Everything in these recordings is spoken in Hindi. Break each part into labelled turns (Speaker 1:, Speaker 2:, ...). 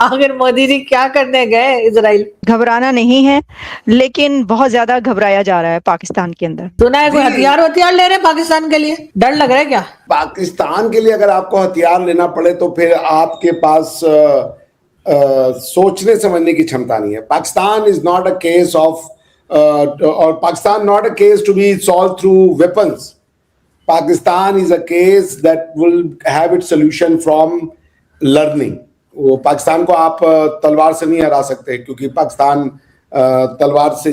Speaker 1: आखिर मोदी जी क्या करने गए इजराइल?
Speaker 2: घबराना नहीं है, लेकिन बहुत ज्यादा घबराया जा रहा है पाकिस्तान के अंदर।
Speaker 1: सुना है कोई हथियार वथियार ले रहे हैं पाकिस्तान के लिए, डर लग रहा है क्या?
Speaker 3: पाकिस्तान के लिए अगर आपको हथियार लेना पड़े तो फिर आपके पास सोचने समझने की क्षमता नहीं है। Pakistan is not a case of और Pakistan not a case to be solve through weapons. Pakistan is a case that will have it solution from learning. वो पाकिस्तान को आप तलवार से नहीं हरा सकते, क्योंकि पाकिस्तान तलवार से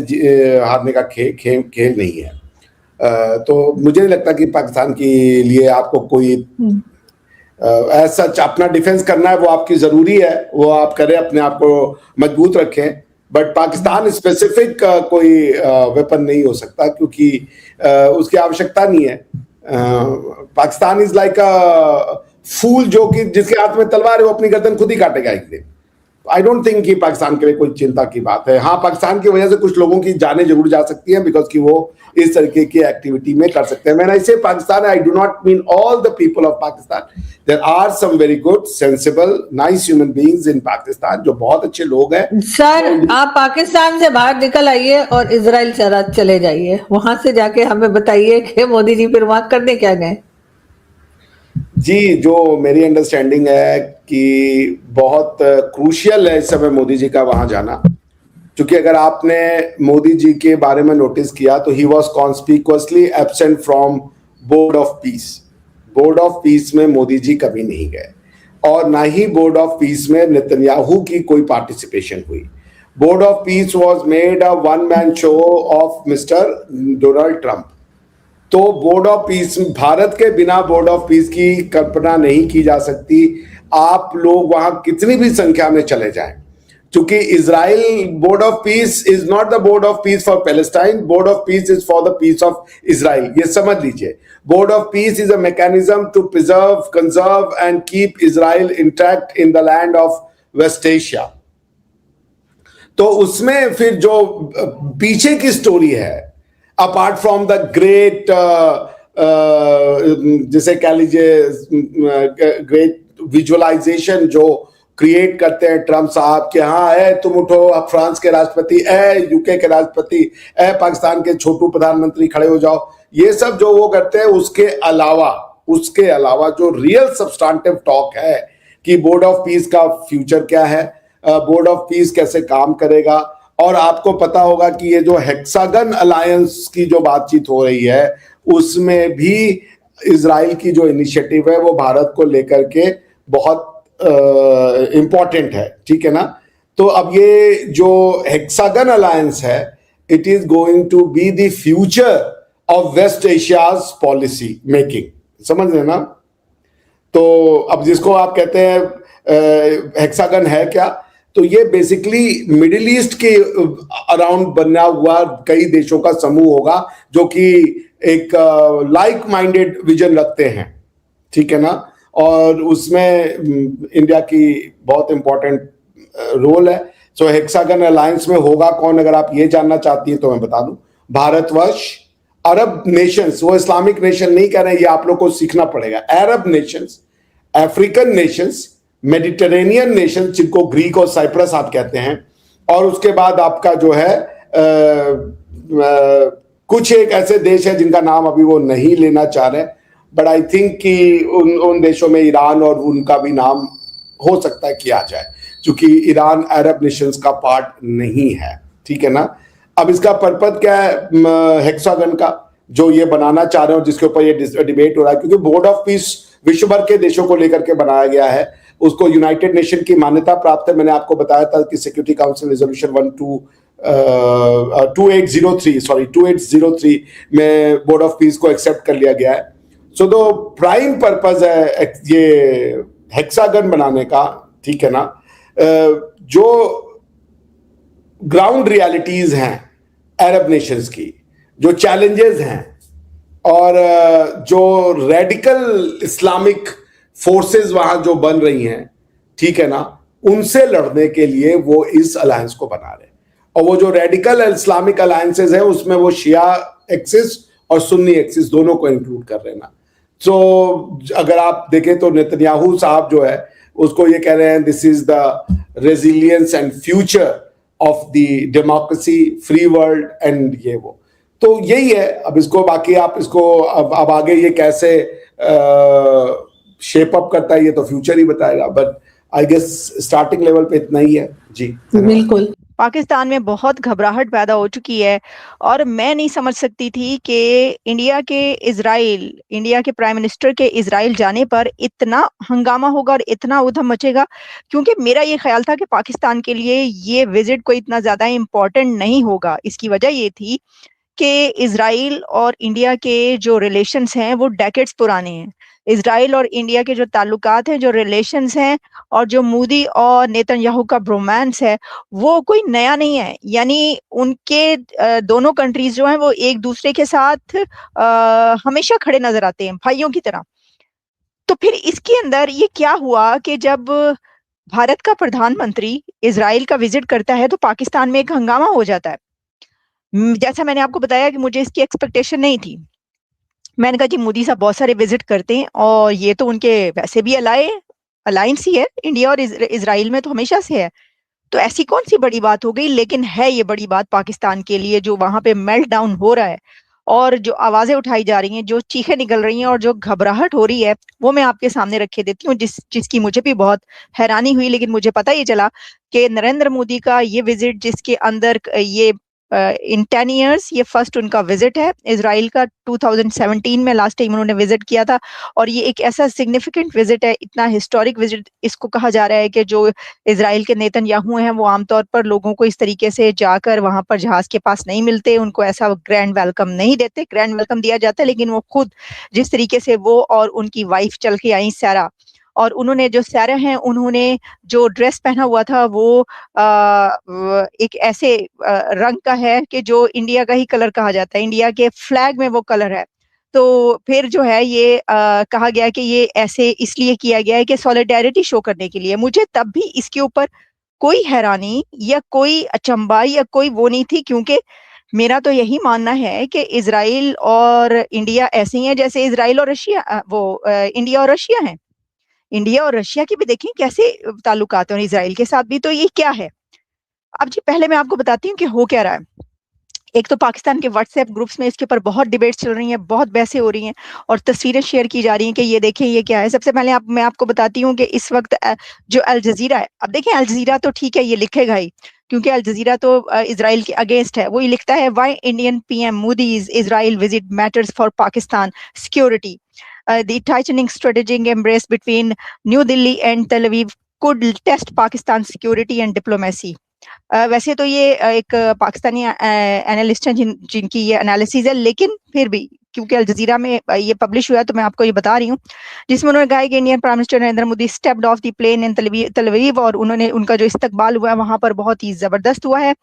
Speaker 3: हारने का खेल नहीं है। तो मुझे नहीं लगता कि पाकिस्तान के लिए आपको कोई ऐसा अपना डिफेंस करना है, वो आपकी जरूरी है, वो आप करें, अपने आप को मजबूत रखें। बट पाकिस्तान स्पेसिफिक कोई वेपन नहीं हो सकता, क्योंकि उसकी आवश्यकता नहीं है। पाकिस्तान इज लाइक अ फूल जो कि जिसके हाथ में तलवार है वो अपनी गर्दन खुद ही काटेगा एक दिन। आई डोंट थिंक कि पाकिस्तान के लिए कोई चिंता की बात है। हाँ, पाकिस्तान की वजह से कुछ लोगों की जानें जरूर जा सकती हैं, बिकॉज कि वो इस तरीके की एक्टिविटी में कर सकते हैं। When I say Pakistan, I do not mean all the people of Pakistan. There are some very good, sensible, nice human beings in Pakistan जो बहुत अच्छे लोग हैं।
Speaker 1: सर, आप पाकिस्तान से बाहर निकल आइए और इजराइल चले जाइए, वहां से जाके हमें बताइए कि मोदी जी फिर वहां करने क्या गए।
Speaker 3: जी, जो मेरी अंडरस्टैंडिंग है कि बहुत क्रूशियल है इस समय मोदी जी का वहां जाना, क्योंकि अगर आपने मोदी जी के बारे में नोटिस किया तो ही was conspicuously absent from board of peace. Board of peace में मोदी जी कभी नहीं गए, और ना ही बोर्ड ऑफ पीस में नेतन्याहू की कोई पार्टिसिपेशन हुई। Board of peace was made a one man show of mister Donald Trump. तो बोर्ड ऑफ पीस, भारत के बिना बोर्ड ऑफ पीस की कल्पना नहीं की जा सकती। आप लोग वहां कितनी भी संख्या में चले जाएं, क्योंकि Israel board of peace is not the board of peace for Palestine, board of peace is for the peace of Israel. ये समझ लीजिए, board of peace is a mechanism to preserve, conserve and keep Israel intact in the land of West Asia. तो उसमें फिर जो पीछे की स्टोरी है, अपार्ट फ्रॉम द ग्रेट जिसे कह लीजिए ग्रेट विजुअलाइजेशन जो क्रिएट करते हैं ट्रम्प साहब के, हाँ है तुम उठो, अब फ्रांस के राष्ट्रपति, यूके के राष्ट्रपति, पाकिस्तान के छोटू प्रधानमंत्री खड़े हो जाओ, ये सब जो वो करते हैं, उसके अलावा जो रियल सब्सटेंटिव टॉक है कि बोर्ड ऑफ पीस का फ्यूचर क्या है, बोर्ड ऑफ पीस कैसे काम करेगा। और आपको पता होगा कि ये जो हेक्सागन अलायंस की जो बातचीत हो रही है, उसमें भी इजराइल की जो इनिशिएटिव है वो भारत को लेकर के बहुत इंपॉर्टेंट है, ठीक है ना। तो अब ये जो हेक्सागन अलायंस है, it is going to be the future of West Asia's policy making, समझ रहे ना। तो अब जिसको आप कहते हैं हेक्सागन है क्या, तो ये बेसिकली मिडिल ईस्ट के अराउंड बना हुआ कई देशों का समूह होगा जो कि एक लाइक माइंडेड विजन रखते हैं, ठीक है ना। और उसमें इंडिया की बहुत इंपॉर्टेंट रोल है। सो हेक्सागन अलायंस में होगा कौन, अगर आप ये जानना चाहती हैं तो मैं बता दूं, भारतवर्ष, अरब नेशंस, वो इस्लामिक नेशन नहीं कह रहे हैं, ये आप लोग को सीखना पड़ेगा, Arab nations, African nations, Mediterranean nation जिनको ग्रीक और साइप्रस आप कहते हैं, और उसके बाद आपका जो है कुछ एक ऐसे देश है जिनका नाम अभी वो नहीं लेना चाह रहे, बट आई थिंक कि उन देशों में ईरान और उनका भी नाम हो सकता है किया जाए, क्योंकि ईरान अरब नेशंस का पार्ट नहीं है, ठीक है ना। अब इसका पर्पस क्या है हेक्सागन का, जो ये बनाना चाह रहे हो, जिसके ऊपर ये डिबेट हो रहा है, क्योंकि बोर्ड ऑफ पीस विश्व भर के देशों को लेकर के बनाया गया है, उसको यूनाइटेड नेशन की मान्यता प्राप्त है। मैंने आपको बताया था कि सिक्योरिटी काउंसिल रेजोल्यूशन 2803 में बोर्ड ऑफ पीस को एक्सेप्ट कर लिया गया है। सो द प्राइम पर्पस है ये हेक्सागन बनाने का, ठीक है ना। जो ग्राउंड रियलिटीज हैं अरब नेशंस की, जो चैलेंजेस हैं, और जो रेडिकल इस्लामिक फोर्सेस वहां जो बन रही हैं, ठीक है ना, उनसे लड़ने के लिए वो इस अलायंस को बना रहे हैं। और वो जो रेडिकल इस्लामिक अलायंसेस हैं उसमें वो शिया एक्सिस और सुन्नी एक्सिस दोनों को इंक्लूड कर रहे हैं ना। तो अगर आप देखें तो नेतन्याहू साहब जो है उसको ये कह रहे हैं this is the resilience and future of the democracy, free world and ये वो। तो यही है। अब इसको बाकी आप इसको अब आगे ये कैसे शेप अप करता है ये तो फ्यूचर ही बताएगा, but I guess starting level पे इतना ही है। जी
Speaker 1: बिल्कुल।
Speaker 2: पाकिस्तान में बहुत घबराहट पैदा हो चुकी है और मैं नहीं समझ सकती थी कि इंडिया के प्राइम मिनिस्टर के इजराइल जाने पर इतना हंगामा होगा और इतना उधम मचेगा, क्योंकि मेरा ये ख्याल था कि पाकिस्तान के लिए ये विजिट कोई इतना ज्यादा इम्पोर्टेंट नहीं होगा। इसकी वजह ये थी कि इजराइल और इंडिया के जो रिलेशंस हैं वो डेकेड्स पुराने हैं। इजराइल और इंडिया के जो ताल्लुकात हैं, जो रिलेशंस हैं और जो मोदी और नेतन्याहू का ब्रोमांस है वो कोई नया नहीं है। यानी उनके दोनों कंट्रीज जो हैं वो एक दूसरे के साथ हमेशा खड़े नजर आते हैं, भाइयों की तरह। तो फिर इसके अंदर ये क्या हुआ कि जब भारत का प्रधानमंत्री इजराइल का विजिट करता है तो पाकिस्तान में एक हंगामा हो जाता है। जैसा मैंने आपको बताया कि मुझे इसकी एक्सपेक्टेशन नहीं थी। मैंने कहा जी मोदी साहब बहुत सारे विजिट करते हैं और ये तो उनके वैसे भी अलायंस ही है, इंडिया और इजराइल में तो हमेशा से है, तो ऐसी कौन सी बड़ी बात हो गई। लेकिन है ये बड़ी बात पाकिस्तान के लिए, जो वहां पे मेल्ट डाउन हो रहा है और जो आवाजें उठाई जा रही हैं, जो चीखें निकल रही हैं और जो घबराहट हो रही है, वो मैं आपके सामने रखे देती हूँ, जिसकी मुझे भी बहुत हैरानी हुई। लेकिन मुझे पता ये चला कि नरेंद्र मोदी का ये विजिट, जिसके अंदर ये इन 10 ईयर्स ये फर्स्ट उनका विजिट है इजराइल का। 2017 में लास्ट टाइम उन्होंने विजिट किया था और ये एक ऐसा सिग्निफिकेंट विजिट है, इतना हिस्टोरिक विजिट इसको कहा जा रहा है कि जो इजराइल के नेतन्याहू हैं वो आमतौर पर लोगों को इस तरीके से जाकर वहां पर जहाज के पास नहीं मिलते, उनको ऐसा ग्रैंड वेलकम नहीं देते। ग्रैंड वेलकम दिया जाता है लेकिन वो खुद जिस तरीके से वो और उनकी वाइफ चल के आई सारा, और उन्होंने जो सारा हैं उन्होंने जो ड्रेस पहना हुआ था वो एक ऐसे रंग का है कि जो इंडिया का ही कलर कहा जाता है, इंडिया के फ्लैग में वो कलर है। तो फिर जो है ये कहा गया कि ये ऐसे इसलिए किया गया है कि सॉलिडेरिटी शो करने के लिए। मुझे तब भी इसके ऊपर कोई हैरानी या कोई अचंभा या कोई वो नहीं थी, क्योंकि मेरा तो यही मानना है कि इजराइल और इंडिया ऐसे ही है जैसे इजराइल और रशिया इंडिया और रशिया हैं। इंडिया और रशिया की भी देखें कैसे ताल्लुकात हैं और इजराइल के साथ भी। तो ये क्या है? अब जी पहले मैं आपको बताती हूँ कि हो क्या रहा है। एक तो पाकिस्तान के व्हाट्सएप ग्रुप्स में इसके ऊपर बहुत डिबेट्स चल रही हैं, बहुत बहसें हो रही हैं और तस्वीरें शेयर की जा रही हैं कि ये देखें ये क्या है। सबसे पहले मैं आपको बताती हूँ कि इस वक्त जो अल जजीरा है, अब देखें अल जजीरा तो ठीक है ये लिखेगा ही, क्योंकि अल जजीरा तो इजराइल के अगेंस्ट है। वो ये लिखता है why Indian PM Modi's Israel visit matters for Pakistan security, the tightening strategic embrace between New Delhi and Tel Aviv could test Pakistan security and diplomacy. वैसे तो ये एक पाकिस्तानी एनालिस्ट हैं जिनकी ये एनालिसिस है, लेकिन फिर भी क्योंकि अल जजीरा में ये पब्लिश हुआ है तो मैं आपको ये बता रही हूँ, जिसमें उन्होंने कहा कि Indian prime minister Narendra Modi stepped off the plane in Tel Aviv, और उनका जो इस्तकबाल हुआ है वहां पर बहुत ही जबरदस्त हुआ है।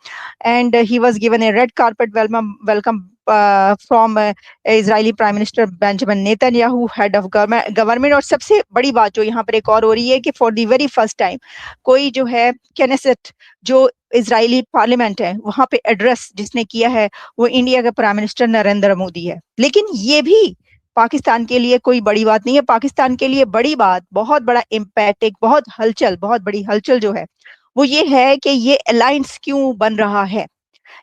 Speaker 2: And he was given A red carpet welcome from Israeli prime minister Benjamin Netanyahu, head of government. और सबसे बड़ी बात जो यहाँ पर एक और हो रही है कि for the very first time कोई जो है केनेसेट, जो इजरायली पार्लियामेंट है, वहां पे एड्रेस जिसने किया है वो इंडिया का प्राइम मिनिस्टर नरेंद्र मोदी है। लेकिन ये भी पाकिस्तान के लिए कोई बड़ी बात नहीं है। पाकिस्तान के लिए बड़ी बात, बहुत बड़ा इम्पैक्ट, बहुत बड़ी हलचल जो है वो ये है कि ये अलायंस क्यों बन रहा है।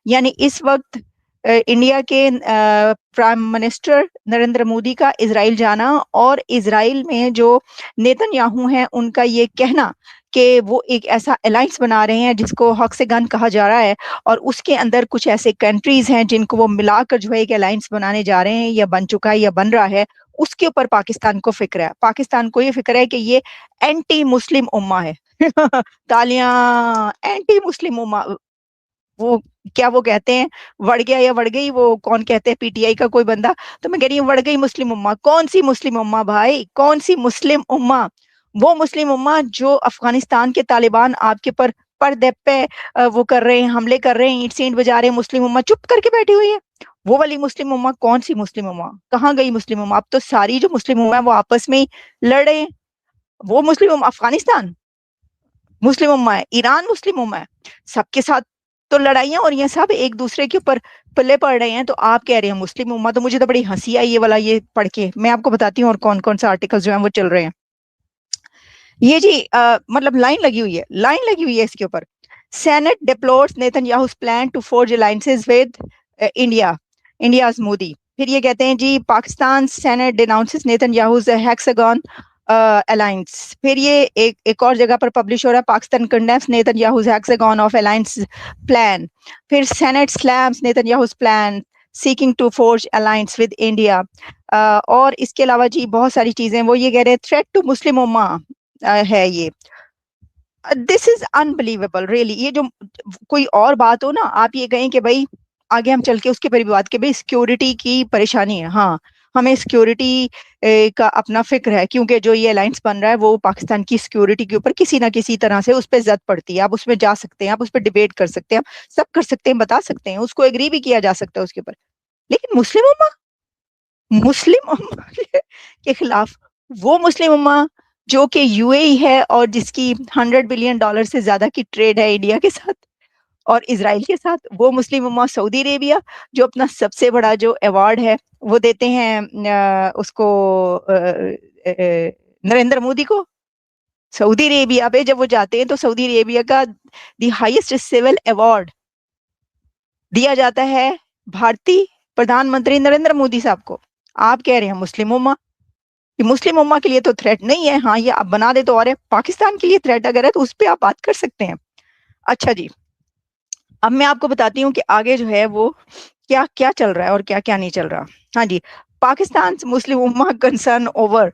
Speaker 2: यानी इस वक्त इंडिया के प्राइम मिनिस्टर नरेंद्र मोदी का इजराइल जाना और इजराइल में जो नेतन्याहू हैं उनका ये कहना कि वो एक ऐसा अलायंस बना रहे हैं जिसको हक से गन कहा जा रहा है, और उसके अंदर कुछ ऐसे कंट्रीज हैं जिनको वो मिलाकर जो है एक अलायंस बनाने जा रहे हैं या बन चुका है या बन रहा है, उसके ऊपर पाकिस्तान को फिक्र है। पाकिस्तान को ये फिक्र है कि ये एंटी मुस्लिम उम्मा है। तालियां, एंटी मुस्लिम उम्मा। वो क्या वो कहते हैं वड़ गया या वड़ गई, वो कौन कहते हैं पीटीआई का कोई बंदा, तो मैं कह रही हूँ वड़ गई मुस्लिम उम्मा। कौन सी मुस्लिम उम्मा भाई, कौन सी मुस्लिम उम्मा? वो मुस्लिम उम्मा जो अफगानिस्तान के तालिबान आपके पर्दे पे वो कर रहे हैं, हमले कर रहे हैं, ईंट से ईंट बजा रहे हैं, मुस्लिम उम्मा चुप करके बैठी हुई है। वो वाली मुस्लिम उम्मा कौन सी मुस्लिम उम्मा? कहाँ गई मुस्लिम उम्मा? अब तो सारी जो मुस्लिम उम्मा है वो आपस में ही लड़ रहे हैं। वो मुस्लिम उम्मा अफगानिस्तान मुस्लिम उम्मा है, ईरान मुस्लिम उम्मा है, सबके साथ तो लड़ाइयां और ये सब एक दूसरे के ऊपर पल्ले पड़ रहे हैं, तो आप कह रहे हैं मुस्लिम उम्मा। तो मुझे तो बड़ी हंसी आई ये वाला ये पढ़ के। मैं आपको बताती हूँ और कौन कौन से आर्टिकल्स जो हैं वो चल रहे हैं। ये जी मतलब लाइन लगी हुई है इसके ऊपर। Senate deplores Netanyahu's plan to forge alliances with India, India's Modi. फिर ये कहते हैं जी Pakistan senate denounces Netanyahu's hexagon alliance. फिर ये एक और जगह पर पब्लिश हो रहा है, Pakistan condemns Netanyahu's hexagon of alliance plan. फिर senate slams Netanyahu's plan seeking to forge alliance with India. और इसके अलावा जी बहुत सारी चीजें, वो ये कह रहे हैं थ्रेट टू मुस्लिम उम्मा है ये। This is unbelievable really. ये जो कोई और बात हो ना, आप ये कहें कि भाई आगे हम चल के उसके पर भी बात, कि भाई सिक्योरिटी की परेशानी है, हाँ हमें सिक्योरिटी का अपना फिक्र है, क्योंकि जो ये अलायंस बन रहा है वो पाकिस्तान की सिक्योरिटी के ऊपर किसी ना किसी तरह से उस पर जद पड़ती है। आप उसमें जा सकते हैं, आप उस पर डिबेट कर सकते हैं, आप सब कर सकते हैं, बता सकते हैं, उसको एग्री भी किया जा सकता है उसके ऊपर। लेकिन मुस्लिम उम्मा के खिलाफ, वो मुस्लिम उम्मा जो कि यूएई है और जिसकी $100 बिलियन से ज्यादा की ट्रेड है इंडिया के साथ और इजराइल के साथ, वो मुस्लिम उम्मा सऊदी अरेबिया जो अपना सबसे बड़ा जो अवार्ड है वो देते हैं उसको नरेंद्र मोदी को। सऊदी अरेबिया पे जब वो जाते हैं तो सऊदी अरेबिया का द हाईएस्ट सिविल अवार्ड दिया जाता है भारतीय प्रधानमंत्री नरेंद्र मोदी साहब को। आप कह रहे हैं मुस्लिम उम्मा, कि मुस्लिम उम्मा के लिए तो थ्रेट नहीं है, हाँ ये आप बना दे तो और है, पाकिस्तान के लिए थ्रेट अगर है तो उस पर आप बात कर सकते हैं। अच्छा जी, अब मैं आपको बताती हूँ कि आगे जो है वो क्या क्या चल रहा है और क्या क्या नहीं चल रहा। हाँ जी, पाकिस्तान मुस्लिम उम्मा concern over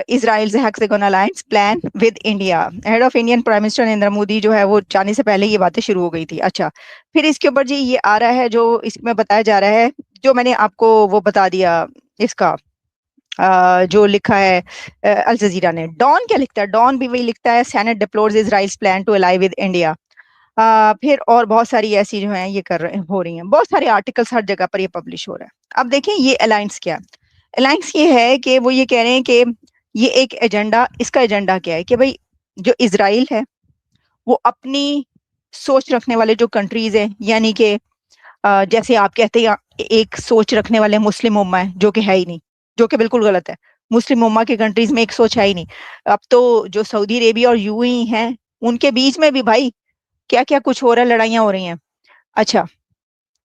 Speaker 2: Israel's hexagon alliance plan with India. Head of Indian prime minister Narendra Modi जो है वो जाने से पहले ये बातें शुरू हो गई थी। अच्छा, फिर इसके ऊपर जी ये आ रहा है जो इसमें बताया जा रहा है, जो मैंने आपको वो बता दिया इसका जो लिखा है अल जजीरा ने। डॉन क्या लिखता है, डॉन भी वही लिखता है, senate deplores Israel's plan to ally with India. फिर और बहुत सारी ऐसी जो है ये हो रही हैं, बहुत सारे आर्टिकल्स हर जगह पर ये पब्लिश हो रहा है। अब देखें ये अलायंस क्या है। अलायंस ये है कि वो ये कह रहे हैं कि ये एक एजेंडा, इसका एजेंडा क्या है कि भाई जो इजराइल है वो अपनी सोच रखने वाले जो कंट्रीज हैं, यानी कि जैसे आप कहते हैं एक सोच रखने वाले मुस्लिम उम्मा है, जो कि है ही नहीं, जो कि बिल्कुल गलत है। मुस्लिम उम्मा के कंट्रीज में एक सोच है ही नहीं। अब तो जो सऊदी अरेबिया और यूएई हैं उनके बीच में भी भाई क्या क्या कुछ हो रहा है, लड़ाइयां हो रही हैं। अच्छा,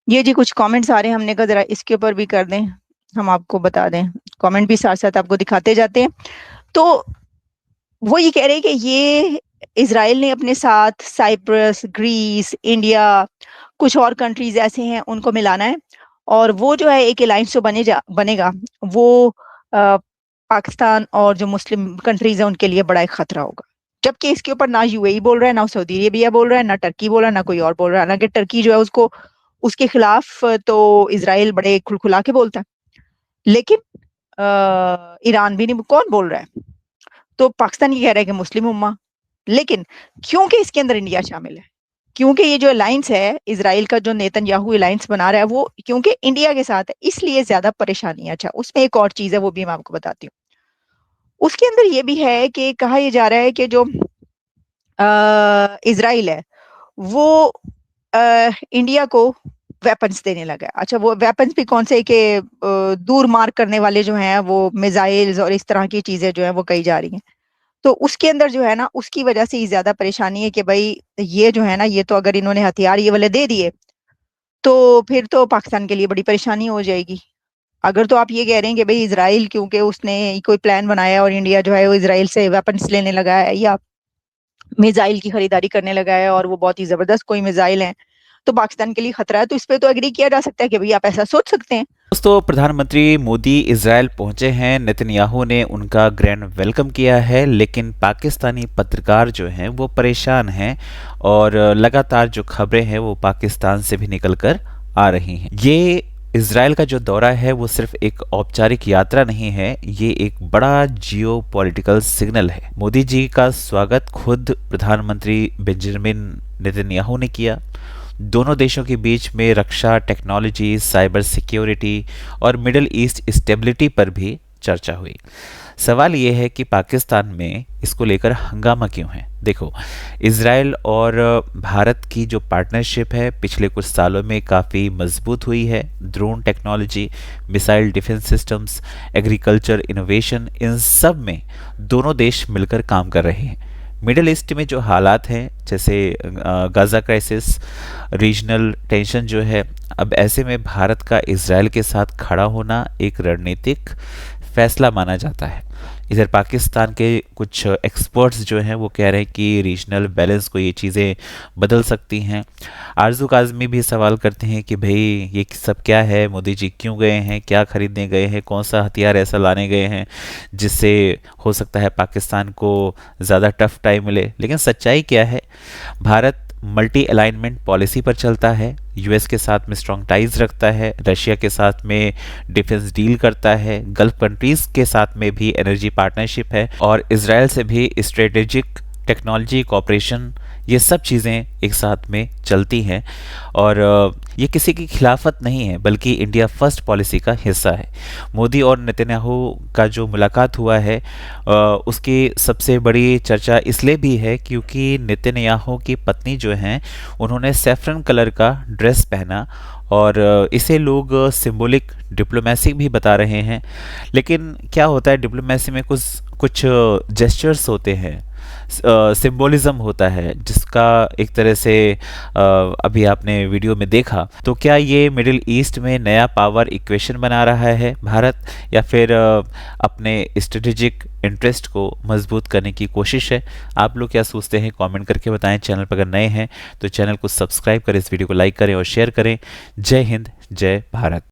Speaker 2: ये जी कुछ कमेंट्स आ रहे हैं, हमने कहा जरा इसके ऊपर भी कर दें, हम आपको बता दें, कमेंट भी साथ साथ आपको दिखाते जाते हैं। तो वो ये कह रहे हैं कि ये इजराइल ने अपने साथ साइप्रस, ग्रीस, इंडिया, कुछ और कंट्रीज ऐसे हैं उनको मिलाना है, और वो जो है एक अलायंस जो बनेगा वो पाकिस्तान और जो मुस्लिम कंट्रीज हैं उनके लिए बड़ा एक खतरा होगा। जबकि इसके ऊपर ना यूएई बोल रहा है, ना सऊदी अरेबिया बोल रहा है, ना टर्की बोल रहा है, ना कोई और बोल रहा है। हालांकि टर्की जो है उसको उसके खिलाफ तो इजराइल बड़े खुलखुला के बोलता है, लेकिन ईरान भी नहीं, कौन बोल रहा है। तो पाकिस्तान ये कह रहा है कि मुस्लिम उम्मा, लेकिन क्योंकि इसके अंदर इंडिया शामिल है, क्योंकि ये जो अलायंस है इजराइल का जो नेतन्याहू अलायंस बना रहा है वो क्योंकि इंडिया के साथ है, इसलिए ज्यादा परेशानी है। अच्छा, उसमें एक और चीज है वो भी मैं आपको बताती हूँ। उसके अंदर ये भी है कि कहा यह जा रहा है कि जो इजराइल है वो इंडिया को वेपन्स देने लगा है। अच्छा, वो वेपन्स भी कौन से कि दूर मार करने वाले जो हैं वो मिसाइल्स और इस तरह की चीजें जो है वो कही जा रही हैं। तो उसके अंदर जो है ना, उसकी वजह से ही ज्यादा परेशानी है कि भाई ये जो है ना, ये तो अगर इन्होंने हथियार ये वाले दे दिए तो फिर तो पाकिस्तान के लिए बड़ी परेशानी हो जाएगी। अगर तो आप ये कह रहे हैं कि भाई इजराइल क्योंकि उसने कोई प्लान बनाया और इंडिया जो है वो इजराइल से वेपन्स लेने लगा है या मिसाइल की खरीदारी करने लगा है और वो बहुत ही जबरदस्त कोई मिसाइल है, तो पाकिस्तान के लिए खतरा है, तो इस पे तो एग्री किया जा सकता है कि भाई आप ऐसा सोच सकते हैं।
Speaker 4: दोस्तों, प्रधानमंत्री मोदी इजराइल पहुंचे हैं, नेतन्याहू ने उनका ग्रैंड वेलकम किया है, लेकिन पाकिस्तानी पत्रकार जो हैं वो परेशान हैं और लगातार जो खबरें हैं वो पाकिस्तान से भी निकलकर आ रही हैं। ये इजराइल का जो दौरा है वो सिर्फ एक औपचारिक यात्रा नहीं है, ये एक बड़ा जियो पॉलिटिकल सिग्नल है। मोदी जी का स्वागत खुद प्रधानमंत्री बेंजामिन नेतन्याहू ने किया। दोनों देशों के बीच में रक्षा, टेक्नोलॉजी, साइबर सिक्योरिटी और मिडिल ईस्ट स्टेबिलिटी पर भी चर्चा हुई। सवाल ये है कि पाकिस्तान में इसको लेकर हंगामा क्यों है। देखो, इजराइल और भारत की जो पार्टनरशिप है पिछले कुछ सालों में काफ़ी मजबूत हुई है। Drone technology, missile defence systems, agriculture, innovation, इन सब में दोनों देश मिलकर काम कर रहे हैं। मिडिल ईस्ट में जो हालात हैं, जैसे गाज़ा क्राइसिस, रीजनल टेंशन जो है, अब ऐसे में भारत का इजराइल के साथ खड़ा होना एक रणनीतिक फैसला माना जाता है। इधर पाकिस्तान के कुछ एक्सपर्ट्स जो हैं वो कह रहे हैं कि रीजनल बैलेंस को ये चीज़ें बदल सकती हैं। आरजू काज़मी भी सवाल करते हैं कि भाई ये सब क्या है, मोदी जी क्यों गए हैं, क्या खरीदने गए हैं, कौन सा हथियार ऐसा लाने गए हैं जिससे हो सकता है पाकिस्तान को ज़्यादा टफ टाइम मिले। लेकिन सच्चाई क्या है, भारत मल्टी अलाइनमेंट पॉलिसी पर चलता है, यूएस के साथ में स्ट्रॉन्ग टाइज रखता है, रशिया के साथ में डिफेंस डील करता है, गल्फ कंट्रीज के साथ में भी एनर्जी पार्टनरशिप है और इजराइल से भी स्ट्रेटेजिक टेक्नोलॉजी कोऑपरेशन, ये सब चीज़ें एक साथ में चलती हैं और ये किसी की खिलाफत नहीं है बल्कि इंडिया फर्स्ट पॉलिसी का हिस्सा है। मोदी और नेतन्याहू का जो मुलाकात हुआ है उसकी सबसे बड़ी चर्चा इसलिए भी है क्योंकि नेतन्याहू की पत्नी जो हैं उन्होंने सैफरन कलर का ड्रेस पहना और इसे लोग सिंबॉलिक डिप्लोमेसी भी बता रहे हैं। लेकिन क्या होता है, डिप्लोमेसी में कुछ जेस्चर्स होते हैं, सिंबोलिज्म होता है, जिसका एक तरह से अभी आपने वीडियो में देखा। तो क्या ये मिडिल ईस्ट में नया पावर इक्वेशन बना रहा है भारत, या फिर अपने स्ट्रेटेजिक इंटरेस्ट को मजबूत करने की कोशिश है? आप लोग क्या सोचते हैं कमेंट करके बताएं। चैनल पर अगर नए हैं तो चैनल को सब्सक्राइब करें, इस वीडियो को लाइक करें और शेयर करें। जय हिंद, जय भारत।